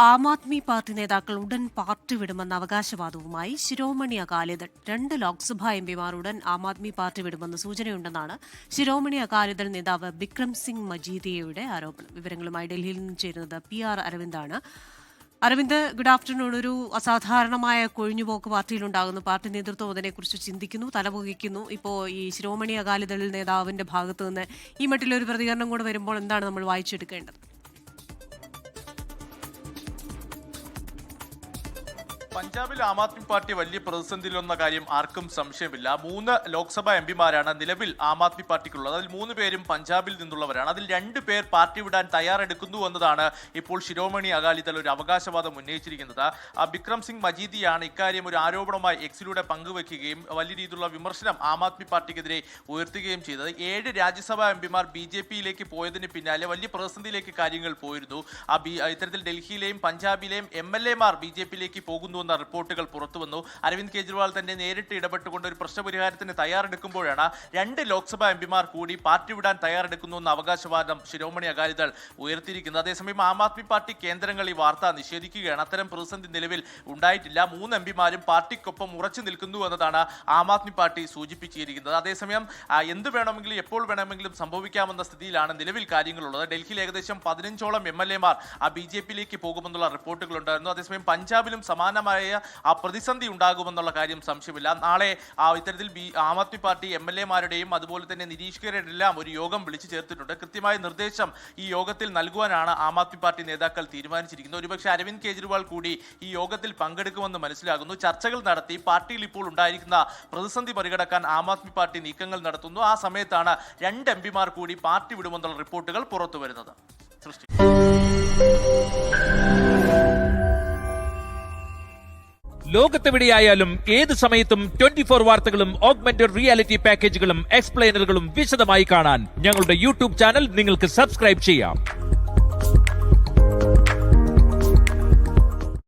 Aam Aadmi party നേതാക്കൾ ഉടൻ party വിടുമെന്ന അവകാശവാദവുമായി Shiromani Akali Dal 2 Lok Sabha എംപിമാർ ഉടൻ ആം ആദ്മി പാർട്ടി വിടുമെന്ന് സൂചനയുണ്ടെന്നാണ് ശിരോമണി അകാലിദൾ നേതാവ് ബിക്രം സിംഗ് മജീദിയയുടെ ആരോപണം. വിവരങ്ങളുമായി ഡൽഹിയിൽ നിന്ന് ചേരുന്നത് PR അരവിന്ദാണ്. Aravind, good afternoon. ഒരു അസാധാരണമായ കൊഴിഞ്ഞുപോക്ക് പാർട്ടിയിലുണ്ടാകുന്നു. പാർട്ടി നേതൃത്വം അതിനെക്കുറിച്ച് ചിന്തിക്കുന്നു, തലപുകയ്ക്കുന്നു. ഇപ്പോൾ ഈ ശിരോമണി അകാലിദൾ നേതാവിന്റെ ഭാഗത്തു നിന്ന് ഈ മട്ടിലൊരു പ്രതികരണം കൂടെ വരുമ്പോൾ എന്താണ് നമ്മൾ വായിച്ചെടുക്കേണ്ടത്? പഞ്ചാബിൽ ആം ആദ്മി പാർട്ടി വലിയ പ്രതിസന്ധിയിലെന്ന കാര്യം ആർക്കും സംശയമില്ല. 3 ലോക്സഭാ എംപിമാരാണ് നിലവിൽ ആം ആദ്മി പാർട്ടിക്കുള്ളത്. അതിൽ 3 പേരും പഞ്ചാബിൽ നിന്നുള്ളവരാണ്. അതിൽ 2 പേർ പാർട്ടി വിടാൻ തയ്യാറെടുക്കുന്നു എന്നതാണ് ഇപ്പോൾ ശിരോമണി അകാലിദൾ ഒരു അവകാശവാദം ഉന്നയിച്ചിരിക്കുന്നത്. ബിക്രം സിംഗ് മജീദിയാണ് ഇക്കാര്യം ഒരു ആരോപണമായി എക്സിലൂടെ പങ്കുവെക്കുകയും വലിയ രീതിയിലുള്ള വിമർശനം ആം ആദ്മി പാർട്ടിക്കെതിരെ ഉയർത്തുകയും ചെയ്തത്. 7 രാജ്യസഭാ എംപിമാർ BJP-യിലേക്ക് പോയതിന് പിന്നാലെ വലിയ പ്രതിസന്ധിയിലേക്ക് കാര്യങ്ങൾ പോയിരുന്നു. ഇത്തരത്തിൽ ഡൽഹിയിലെയും പഞ്ചാബിലെയും MLA-മാർ BJP-യിലേക്ക് പോകുന്നു എന്ന റിപ്പോർട്ടുകൾ പുറത്തുവന്നു. അരവിന്ദ് കെജ്രിവാൾ തന്നെ നേരിട്ട് ഇടപെട്ടുകൊണ്ട് ഒരു പ്രശ്നപരിഹാരത്തിന് തയ്യാറെടുക്കുമ്പോഴാണ് 2 ലോക്സഭാ എംപിമാർ കൂടി പാർട്ടി വിടാൻ തയ്യാറെടുക്കുന്നു എന്ന അവകാശവാദം ശിരോമണി അകാലിദൾ ഉയർത്തിയിരിക്കുന്നത്. അതേസമയം ആം ആദ്മി പാർട്ടി കേന്ദ്രങ്ങൾ ഈ വാർത്ത നിഷേധിക്കുകയാണ്. അത്തരം പ്രതിസന്ധി നിലവിൽ ഉണ്ടായിട്ടില്ല. 3 എംപിമാരും പാർട്ടിക്കൊപ്പം ഉറച്ചു നിൽക്കുന്നു എന്നതാണ് ആം ആദ്മി പാർട്ടി സൂചിപ്പിച്ചിരിക്കുന്നത്. അതേസമയം എന്ത് വേണമെങ്കിലും എപ്പോൾ വേണമെങ്കിലും സംഭവിക്കാമെന്ന സ്ഥിതിയിലാണ് നിലവിൽ കാര്യങ്ങളുള്ളത്. ഡൽഹിയിൽ ഏകദേശം 15ഓളം MLA-മാർ BJP-യിലേക്ക് പോകുമെന്നുള്ള റിപ്പോർട്ടുകൾ ഉണ്ടായിരുന്നു. അതേസമയം പഞ്ചാബിലും സമാനമായ പ്രതിസന്ധി ഉണ്ടാകുമെന്നുള്ള കാര്യം സംശയമില്ല. നാളെ ഇത്തരത്തിൽ ആം ആദ്മി പാർട്ടി MLA-മാരുടെയും അതുപോലെ തന്നെ നിരീക്ഷകരുടെയും എല്ലാം ഒരു യോഗം വിളിച്ചു ചേർത്തിട്ടുണ്ട്. കൃത്യമായ നിർദ്ദേശം ഈ യോഗത്തിൽ നൽകുവാനാണ് ആം ആദ്മി പാർട്ടി നേതാക്കൾ തീരുമാനിച്ചിരിക്കുന്നത്. ഒരുപക്ഷെ അരവിന്ദ് കെജ്രിവാൾ കൂടി ഈ യോഗത്തിൽ പങ്കെടുക്കുമെന്ന് മനസ്സിലാകുന്നു. ചർച്ചകൾ നടത്തി പാർട്ടിയിൽ ഇപ്പോൾ ഉണ്ടായിരിക്കുന്ന പ്രതിസന്ധി മറികടക്കാൻ ആം ആദ്മി പാർട്ടി നീക്കങ്ങൾ നടത്തുന്നു. ആ സമയത്താണ് 2 എംപിമാർ കൂടി പാർട്ടി വിടുമെന്നുള്ള റിപ്പോർട്ടുകൾ പുറത്തു വരുന്നത്. ലോകത്തെവിടെയായാലും ഏത് സമയത്തും 24 വാർത്തകളും ഓഗ്മെന്റഡ് റിയാലിറ്റി പാക്കേജുകളും എക്സ്പ്ലെയിനറുകളും വിശദമായി കാണാൻ ഞങ്ങളുടെ YouTube ചാനൽ നിങ്ങൾക്ക് സബ്സ്ക്രൈബ് ചെയ്യാം.